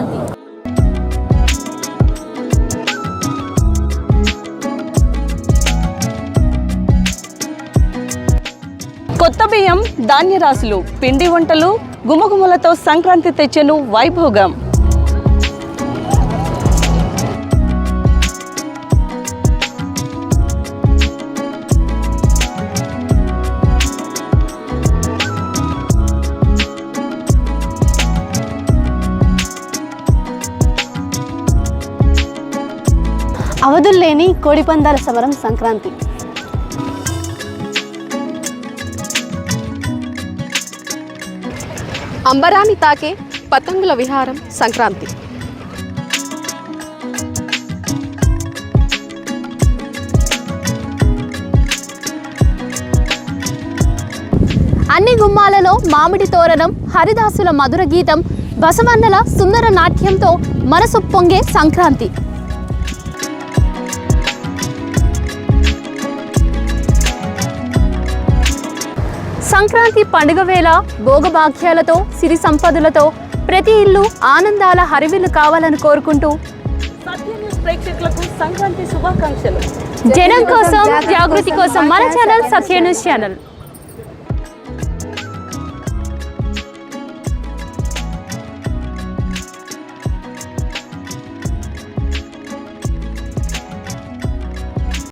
సంక్రాంతి. కొత్త బియ్యం, ధాన్యరాశులు, పిండి వంటలు, గుమగుమలతో సంక్రాంతి తెచ్చెను వైభోగం. అవధుల్లేని కోడిపందాల సమరం సంక్రాంతి. అంబరాన్ని తాకే పతంగుల విహారం సంక్రాంతి. అన్ని గుమ్మాలలో మామిడి తోరణం, హరిదాసుల మధుర గీతం, బసవన్నల సుందర నాట్యంతో మనసు పొంగే సంక్రాంతి. సంక్రాంతి పండుగ వేళ భోగభాగ్యాలతో, సిరి సంపదలతో ప్రతి ఇల్లు ఆనందాల హరివిల్లు కావాలని కోరుకుంటూ సత్య న్యూస్ ప్రేక్షకులకు సంక్రాంతి శుభాకాంక్షలు. జనం కోసం, జాగృతి కోసం మన ఛానల్ సత్య న్యూస్ ఛానల్.